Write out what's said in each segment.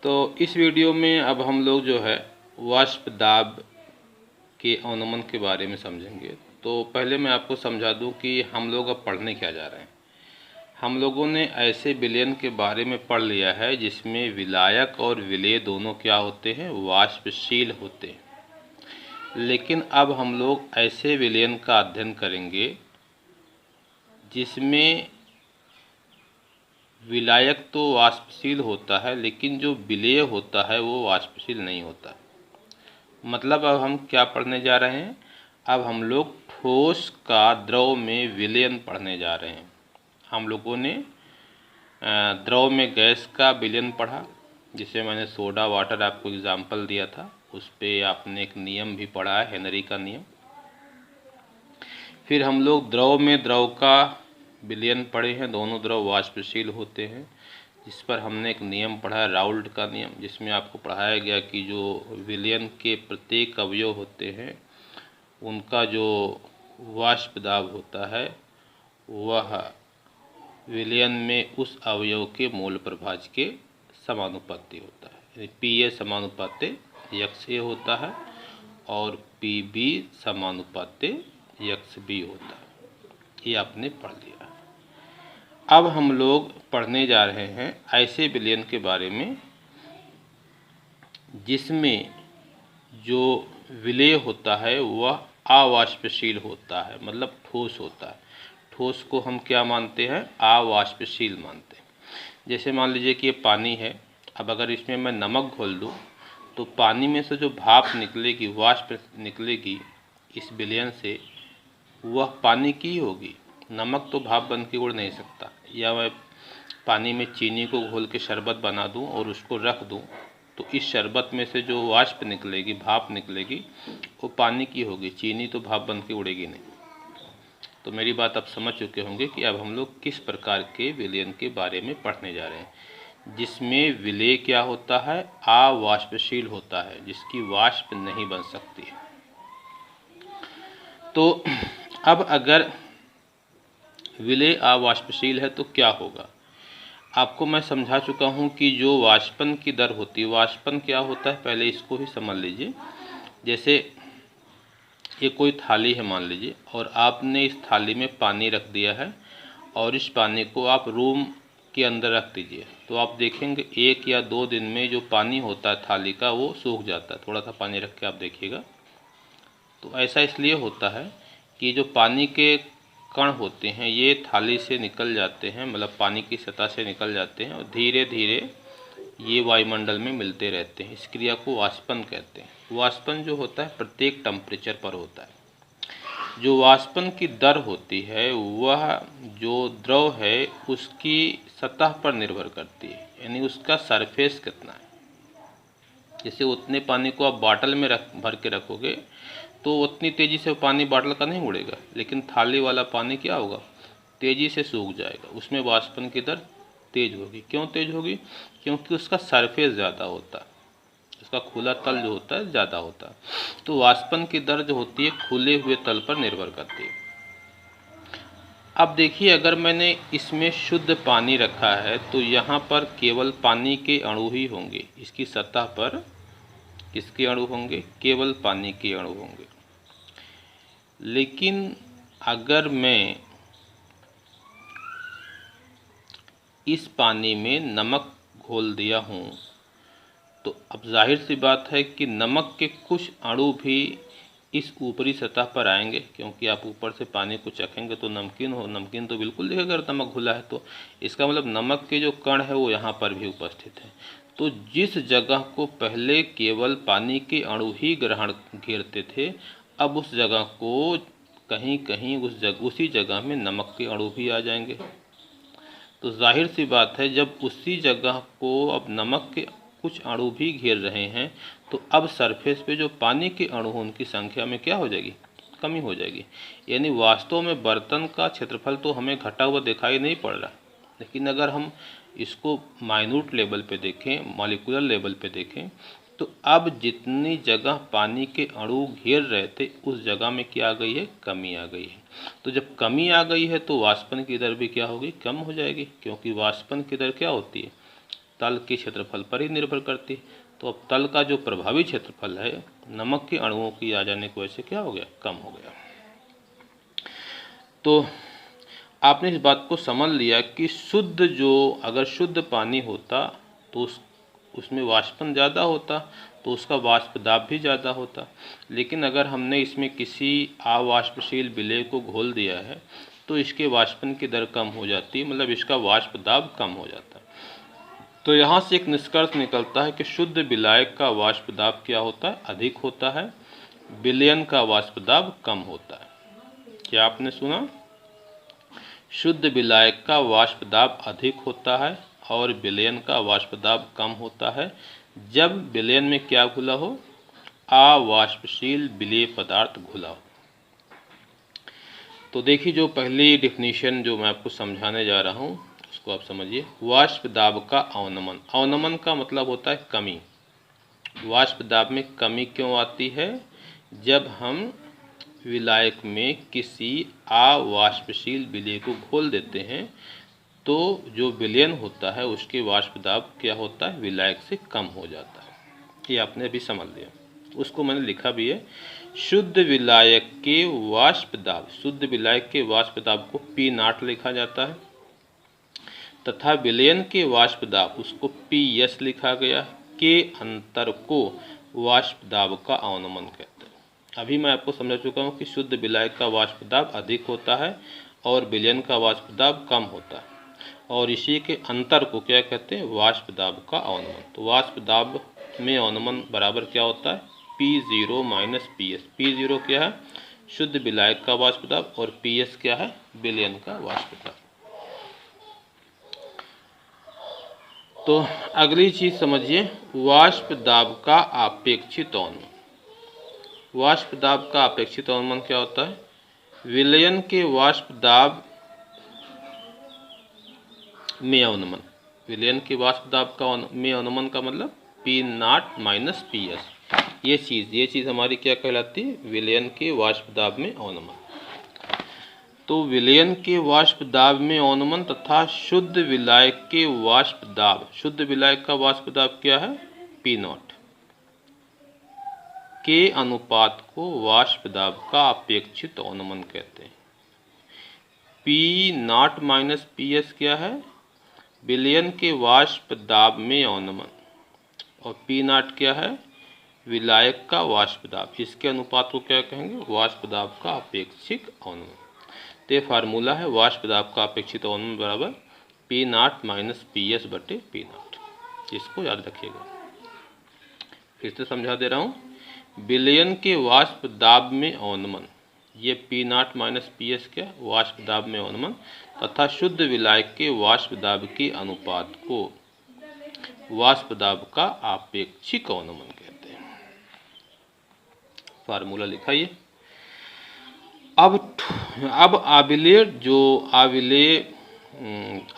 तो इस वीडियो में अब हम लोग जो है वाष्प दाब के अनुमान के बारे में समझेंगे। तो पहले मैं आपको समझा दूं कि हम लोग अब पढ़ने क्या जा रहे हैं। हम लोगों ने ऐसे विलयन के बारे में पढ़ लिया है जिसमें विलायक और विलेय दोनों क्या होते हैं, वाष्पशील होते हैं। लेकिन अब हम लोग ऐसे विलयन का अध्ययन करेंगे जिसमें विलायक तो वाष्पशील होता है लेकिन जो विलेय होता है वो वाष्पशील नहीं होता। मतलब अब हम क्या पढ़ने जा रहे हैं, अब हम लोग ठोस का द्रव में विलयन पढ़ने जा रहे हैं। हम लोगों ने द्रव में गैस का विलयन पढ़ा, जिसे मैंने सोडा वाटर आपको एग्जाम्पल दिया था। उस पर आपने एक नियम भी पढ़ा है, हेनरी का नियम। फिर हम लोग द्रव में द्रव का विलयन पढ़े हैं, दोनों द्रव वाष्पशील होते हैं, जिस पर हमने एक नियम पढ़ा है, राउल्ट का नियम, जिसमें आपको पढ़ाया गया कि जो विलयन के प्रत्येक अवयव होते हैं उनका जो वाष्प दाब होता है वह विलयन में उस अवयव के मोल प्रभाज के समानुपाती होता है। यानी पी ए समानुपाते यक्स ए होता है और पी बी समानुपाते यक्स बी होता है। ये आपने पढ़ लिया। अब हम लोग पढ़ने जा रहे हैं ऐसे विलयन के बारे में जिसमें जो विलेय होता है वह अवाष्पशील होता है, मतलब ठोस होता है। ठोस को हम क्या मानते हैं, अवाष्पशील मानते हैं। जैसे मान लीजिए कि ये पानी है, अब अगर इसमें मैं नमक घोल दूँ तो पानी में से जो भाप निकलेगी, वाष्प निकलेगी इस विलयन से, वह पानी की होगी। नमक तो भाप बन के उड़ नहीं सकता। या मैं पानी में चीनी को घोल के शरबत बना दूं और उसको रख दूं तो इस शरबत में से जो वाष्प निकलेगी, भाप निकलेगी, वो पानी की होगी। चीनी तो भाप बन के उड़ेगी नहीं। तो मेरी बात आप समझ चुके होंगे कि अब हम लोग किस प्रकार के विलयन के बारे में पढ़ने जा रहे हैं, जिसमें विलेय क्या होता है, अवाष्पशील होता है, जिसकी वाष्प नहीं बन सकती है। तो अब अगर विलेय अवाष्पशील है तो क्या होगा, आपको मैं समझा चुका हूँ कि जो वाष्पन की दर होती है, वाष्पन क्या होता है पहले इसको ही समझ लीजिए। जैसे ये कोई थाली है मान लीजिए, और आपने इस थाली में पानी रख दिया है और इस पानी को आप रूम के अंदर रख दीजिए, तो आप देखेंगे 1 या 2 दिन में जो पानी होता है थाली का वो सूख जाता है। थोड़ा सा पानी रख के आप देखिएगा। तो ऐसा इसलिए होता है कि जो पानी के कण होते हैं ये थाली से निकल जाते हैं, मतलब पानी की सतह से निकल जाते हैं और धीरे धीरे ये वायुमंडल में मिलते रहते हैं। इस क्रिया को वाष्पन कहते हैं। वाष्पन जो होता है प्रत्येक टेम्परेचर पर होता है। जो वाष्पन की दर होती है वह जो द्रव है उसकी सतह पर निर्भर करती है, यानी उसका सरफेस कितना है। जैसे उतने पानी को आप बाटल में भर के रखोगे तो उतनी तेज़ी से पानी बाटल का नहीं उड़ेगा, लेकिन थाली वाला पानी क्या होगा, तेज़ी से सूख जाएगा। उसमें वाष्पन की दर तेज़ होगी। क्यों तेज़ होगी, क्योंकि उसका सरफेस ज़्यादा होता है, उसका खुला तल जो होता है ज़्यादा होता है। तो वाष्पन की दर जो होती है खुले हुए तल पर निर्भर करती है। अब देखिए, अगर मैंने इसमें शुद्ध पानी रखा है तो यहाँ पर केवल पानी के अणु ही होंगे। इसकी सतह पर किसके अणु होंगे, केवल पानी के अणु होंगे। लेकिन अगर मैं इस पानी में नमक घोल दिया हूँ तो अब जाहिर सी बात है कि नमक के कुछ अणु भी इस ऊपरी सतह पर आएंगे, क्योंकि आप ऊपर से पानी को चखेंगे तो नमकीन तो बिल्कुल दिखेगा अगर नमक घुला है तो। इसका मतलब नमक के जो कण है वो यहाँ पर भी उपस्थित है। तो जिस जगह को पहले केवल पानी के अणु ही ग्रहण घेरते थे, अब उस जगह को कहीं कहीं उसी जगह में नमक के अणु भी आ जाएंगे। तो जाहिर सी बात है जब उसी जगह को अब नमक के कुछ अणु भी घेर रहे हैं तो अब सरफेस पे जो पानी के अणु हैं उनकी संख्या में क्या हो जाएगी, कमी हो जाएगी। यानी वास्तव में बर्तन का क्षेत्रफल तो हमें घटा हुआ दिखाई नहीं पड़ रहा, लेकिन अगर हम इसको माइन्यूट लेवल पे देखें, मॉलिक्यूलर लेवल पे देखें, तो अब जितनी जगह पानी के अणु घेर रहे थे उस जगह में क्या आ गई है, कमी आ गई है। तो जब कमी आ गई है तो वाष्पन की दर भी क्या होगी, कम हो जाएगी, क्योंकि वाष्पन की दर क्या होती है, तल के क्षेत्रफल पर ही निर्भर करती है। तो अब तल का जो प्रभावी क्षेत्रफल है नमक के अणुओं की आ जाने की वजह से क्या हो गया, कम हो गया। तो आपने इस बात को समझ लिया कि शुद्ध जो, अगर शुद्ध पानी होता तो उसमें वाष्पन ज़्यादा होता, तो उसका वाष्प दाब भी ज़्यादा होता। लेकिन अगर हमने इसमें किसी अवाष्पशील विलेय को घोल दिया है तो इसके वाष्पन की दर कम हो जाती है, मतलब इसका वाष्प दाब कम हो जाता है। तो यहाँ से एक निष्कर्ष निकलता है कि शुद्ध विलायक का वाष्प दाब क्या होता है, अधिक होता है, विलयन का वाष्प दाब कम होता है। क्या आपने सुना? शुद्ध विलायक का वाष्प दाब अधिक होता है और विलयन का वाष्प दाब कम होता है जब विलयन में क्या घुला हो, अवाष्पशील विलेय पदार्थ घुला हो। तो देखिए जो पहली डेफिनेशन जो मैं आपको समझाने जा रहा हूँ उसको आप समझिए। वाष्प दाब का अवनमन, अवनमन का मतलब होता है कमी। वाष्प दाब में कमी क्यों आती है? जब हम विलायक में किसी अवाष्पशील विलेय को घोल देते हैं तो जो विलयन होता है उसके वाष्प दाब क्या होता है, विलायक से कम हो जाता है। ये आपने अभी समझ लिया, उसको मैंने लिखा भी है। शुद्ध विलायक के वाष्प दाब, शुद्ध विलायक के वाष्प दाब को P0 लिखा जाता है तथा विलयन के वाष्प दाब उसको PS लिखा गया के अंतर को वाष्प दाब का अवनमन कहते हैं। अभी मैं आपको समझा चुका हूँ कि शुद्ध विलायक का वाष्प दाब अधिक होता है और विलयन का वाष्प दाब कम होता है और इसी के अंतर को क्या कहते हैं, वाष्प दाब का अवनमन। तो वाष्प दाब में अवनमन बराबर क्या होता है, P0 माइनस PS। P0 क्या है, शुद्ध विलायक का वाष्प दाब और PS क्या है, विलयन का वाष्प दाब। तो अगली चीज समझिए, वाष्प दाब का अपेक्षित अवनमन। वाष्प दाब का अपेक्षित अवनमन क्या होता है, विलयन के वाष्प दाब में अवनमन। विलयन के वाष्प दाब का में अवनमन का मतलब P0 माइनस PS। ये चीज़ हमारी क्या कहलाती है, विलयन के वाष्प दाब में अवनमन। तो विलयन के वाष्प दाब में अवनमन तथा शुद्ध विलायक के वाष्प दाब, शुद्ध विलायक का वाष्प दाब क्या है, P0 के अनुपात को वाष्प दाब का अपेक्षित अवनमन कहते हैं। P0 माइनस PS क्या है, विलयन के वाष्प दाब में अवनमन, और P0 क्या है, विलायक का वाष्प दाब। इसके अनुपात को क्या कहेंगे, वाष्प दाब का अपेक्षित अवनमन। तो ये फार्मूला है, वाष्प दाब का अपेक्षित अवनमन बराबर P0 माइनस PS बटे P0। इसको याद रखिएगा। फिर से समझा दे रहा हूँ, विलयन के वाष्प दाब में अवनमन, ये P0 माइनस PS क्या, वाष्प दाब में अवनमन तथा शुद्ध विलायक के वाष्प दाब के अनुपात को वाष्प दाब का आपेक्षिक अवनमन कहते हैं। फार्मूला लिखाइए। अब अविलेय जो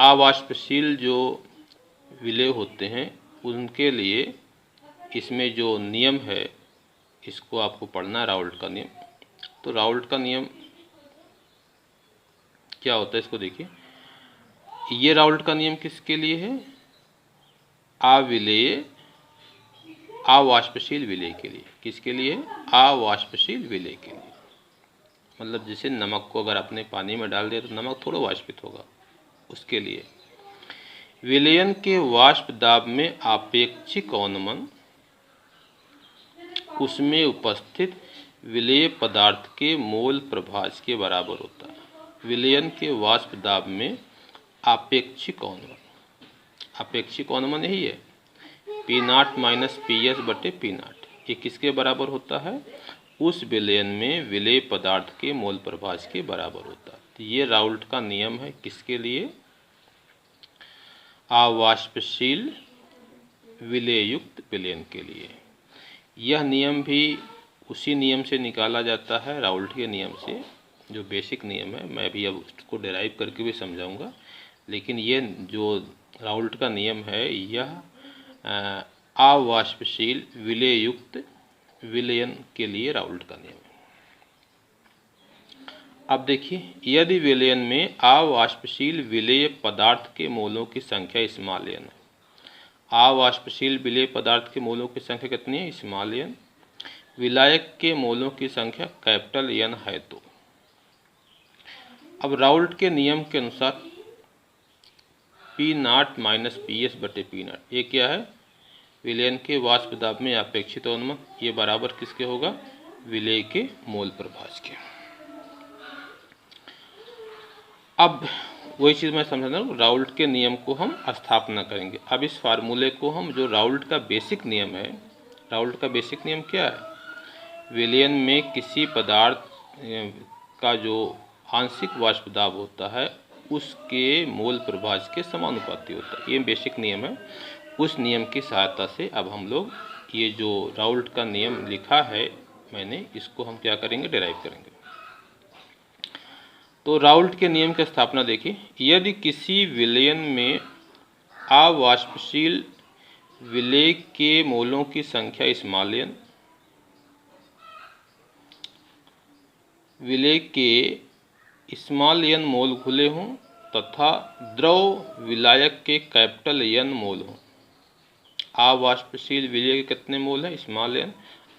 अवाष्पशील जो विलेय होते हैं उनके लिए इसमें जो नियम है इसको आपको पढ़ना है, राउल्ट का नियम। तो राउल्ट का नियम क्या होता है इसको देखिए। ये राउल्ट का नियम किसके लिए है, अविलेय अवाष्पशील विलेय के लिए। किसके लिए, अवाष्पशील विलेय के लिए। मतलब जैसे नमक को अगर आपने पानी में डाल दिया तो नमक थोड़ा वाष्पित होगा, उसके लिए। विलयन के वाष्प दाब में आपेक्षिक अवनमन उसमें उपस्थित विलेय पदार्थ के मोल प्रभाज के बराबर होता है। विलयन के वाष्प दाब में आपेक्षिक अवनमन, आपेक्षिक अवनमन यही है, P0 माइनस PS बटे P0। ये किसके बराबर होता है, उस विलयन में विलेय पदार्थ के मोल प्रभाज के बराबर होता है। तो ये राउल्ट का नियम है, किसके लिए, अवाष्पशील विलेयुक्त विलयन के लिए। यह नियम भी उसी नियम से निकाला जाता है, राउल्ट के नियम से, जो बेसिक नियम है। मैं भी अब उसको डेराइव करके भी समझाऊंगा, लेकिन ये जो राउल्ट का नियम है यह अवाष्पशील विलेयुक्त विलयन के लिए राउल्ट का नियम है। अब देखिए, यदि विलयन में अवाष्पशील विलेय पदार्थ के मोलों की संख्या स्मॉल n है, अवाष्पशील विलेय पदार्थ के मोलों की संख्या कितनी है? Small n। विलायक के मोलों की संख्या कैपिटल N है। तो अब राउल्ट के नियम के अनुसार P0 माइनस PS बटे P0, ये क्या है? विलयन के वाष्प दाब में अपेक्षित उन्मूलन, ये बराबर किसके होगा? विलेय के मोल प्रभाज के। अब वही चीज़ मैं समझा रहा हूँ, राउल्ट के नियम को हम स्थापना करेंगे। अब इस फार्मूले को हम, जो राउल्ट का बेसिक नियम है, राउल्ट का बेसिक नियम क्या है? विलयन में किसी पदार्थ का जो आंशिक वाष्प दाब होता है उसके मोल प्रभाज के समानुपाती होता है। ये बेसिक नियम है। उस नियम की सहायता से अब हम लोग ये जो राउल्ट का नियम लिखा है मैंने, इसको हम क्या करेंगे? डिराइव करेंगे। तो राउल्ट के नियम की स्थापना देखिए, यदि किसी विलयन में अवाष्पशील विलेय के मोलों की संख्या स्मॉल n, विलेय के स्मॉल n मोल घुले हों तथा द्रव विलायक के कैपिटल N मोल हों। अवाष्पशील विलेय के कितने मोल हैं? स्मॉल n,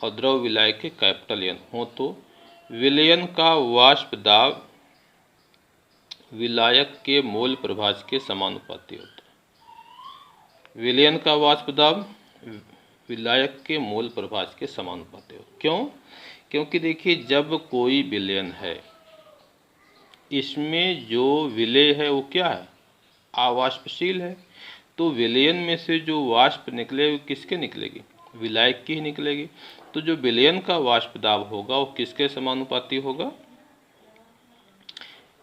और द्रव विलायक के कैपिटल N हो तो विलयन का वाष्प दाब विलायक के मोल प्रभाज के समानुपाती होता है। विलयन का वाष्प दाब विलायक के मोल प्रभाज के समानुपाती होता है। क्यों? क्योंकि देखिए, जब कोई विलयन है, इसमें जो विलेय है वो क्या है? अवाष्पशील है। तो विलयन में से जो वाष्प निकले वो किसके निकलेगी? विलायक की ही निकलेगी। तो जो विलयन का वाष्प दाब होगा वो किसके समानुपाती होगा?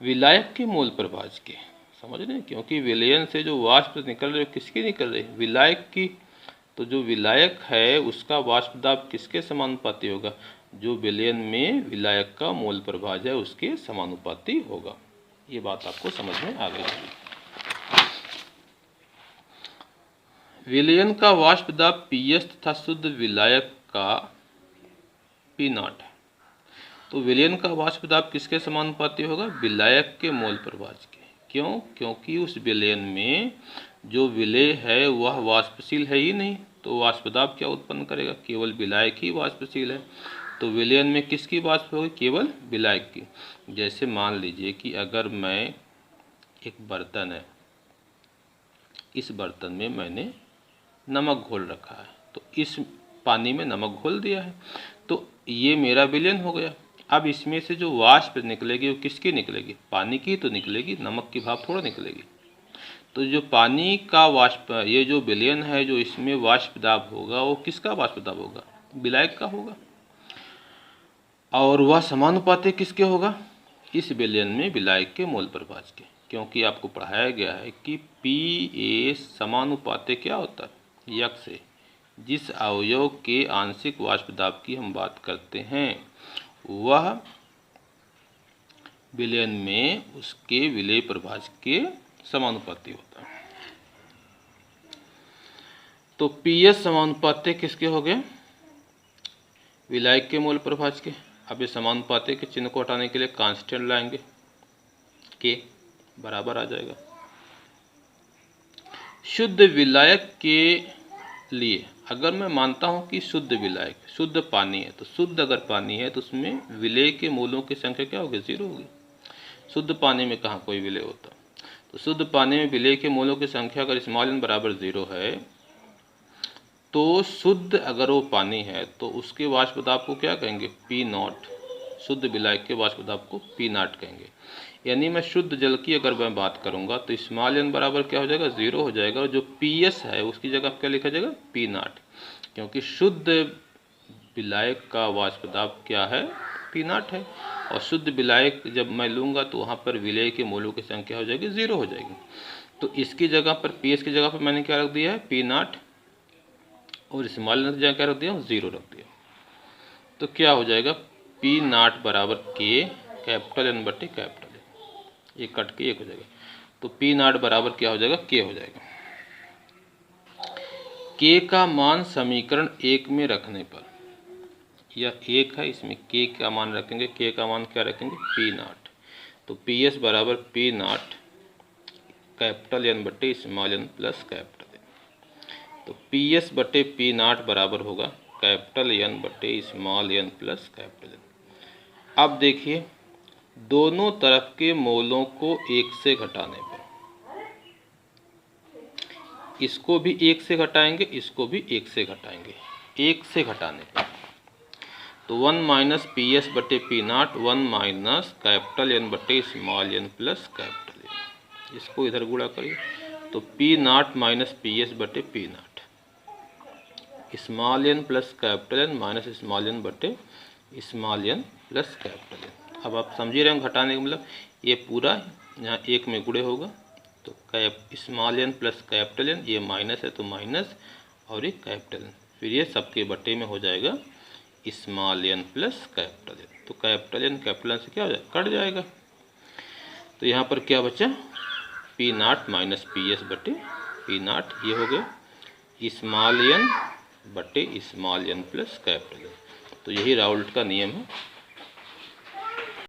विलायक के मोल प्रभाज के। समझ रहे हैं? क्योंकि विलयन से जो वाष्प निकल रहे किसकी निकल रही? विलायक की। तो जो विलायक है उसका वाष्प दाब किसके समानुपाती होगा? जो विलयन में विलायक का मोल प्रभाज है उसके समानुपाती होगा। ये बात आपको समझ में आ गई होगी। विलयन का वाष्प दाब PS तथा शुद्ध विलायक का P0 है। तो विलयन का वाष्प दाब किसके समानुपाती होगा? विलायक के मोल प्रभाज के। क्यों? क्योंकि उस विलयन में जो विलेय है वह वाष्पशील है ही नहीं, तो वाष्प दाब क्या उत्पन्न करेगा? केवल विलायक ही वाष्पशील है। तो विलयन में किसकी वाष्प होगी? केवल विलायक की। जैसे मान लीजिए कि अगर मैं, एक बर्तन है, इस बर्तन में मैंने नमक घोल रखा है, तो इस पानी में नमक घोल दिया है, तो ये मेरा विलयन हो गया। अब इसमें से जो वाष्प निकलेगी वो किसकी निकलेगी? पानी की तो निकलेगी, नमक की भाप थोड़ा निकलेगी। तो जो पानी का वाष्प, ये जो विलयन है जो इसमें वाष्प दाब होगा वो किसका वाष्प दाब होगा? विलायक का होगा। और वह समानुपाती किसके होगा? इस विलयन में विलायक के मोल प्रभाज के। क्योंकि आपको पढ़ाया गया है कि PA समानुपाती क्या होता है? यक से। जिस अवयव के आंशिक वाष्प दाब की हम बात करते हैं वह विलयन में उसके विलेय प्रभाज के समानुपाती होता है। तो PS समानुपाती किसके हो गए? विलायक के मोल प्रभाज के। अब ये समानुपाती के चिन्ह को हटाने के लिए कांस्टेंट लाएंगे, के बराबर आ जाएगा। शुद्ध विलायक के लिए अगर मैं मानता हूं कि शुद्ध विलायक, शुद्ध पानी है, तो शुद्ध अगर पानी है तो उसमें विलेय के मोलों की संख्या क्या होगी? 0 होगी। शुद्ध पानी में कहाँ कोई विलेय होता? तो शुद्ध पानी में विलेय के मोलों की संख्या अगर स्मॉल n बराबर 0 है तो शुद्ध अगर वो पानी है तो उसके वाष्प दाब को क्या कहेंगे? P0। शुद्ध विलायक के वाष्प दाब को P0 कहेंगे। यानी मैं शुद्ध जल की अगर मैं बात करूंगा तो स्मॉल n बराबर क्या हो जाएगा? 0 हो जाएगा। और जो PS है उसकी जगह क्या लिखा जाएगा? P0। क्योंकि शुद्ध विलायक का वाष्प दाब क्या है? P0 है। और शुद्ध विलायक जब मैं लूँगा तो वहाँ पर विलेय के मोलों की संख्या हो जाएगी 0 हो जाएगी। तो इसकी जगह पर, PS की जगह पर मैंने क्या रख दिया है? P0। और स्मॉल n की जगह क्या रख दिया? 0 रख दिया। तो क्या हो जाएगा? P0 बराबर K कैपिटल N बटे कैपिटल N। ये कट के 1 हो जाएगा। तो P0 बराबर क्या हो जाएगा? K हो जाएगा। K का मान समीकरण 1 में रखने पर, यह 1 है, इसमें K का मान रखेंगे। K का मान क्या रखेंगे? P0। तो PS बराबर P0 कैपिटल N बटे small n plus capital N। तो पी एस बटे पी नाट बराबर होगा कैपिटल एन बटे small N plus capital N. अब देखिए दोनों तरफ के मोलों को 1 से घटाने पर, इसको भी 1 से घटाएंगे, इसको भी 1 से घटाएंगे, 1 से घटाने पर तो 1 माइनस पी एस बटे P naught 1 minus capital N बटे small N plus capital N. इसको इधर गुणा करिए तो पी नाट माइनस पी एस बटे P naught small N plus capital N minus small N बटे small N plus capital N. अब आप समझ रहे हो घटाने का मतलब, ये पूरा यहाँ 1 में गुणे होगा तो small N plus capital N, ये माइनस है तो माइनस और एक कैपिटल एन, फिर ये सबके बटे में हो जाएगा small N plus capital N. तो कैपिटल एन कैपिटल एन से क्या हो जाएगा, कट जाएगा। तो यहाँ पर क्या बचा, पी नाट माइनस पी एस बटे पी नाट, ये हो गया स्मॉल एन बटे small N plus capital N. तो यही राउल्ट का नियम है।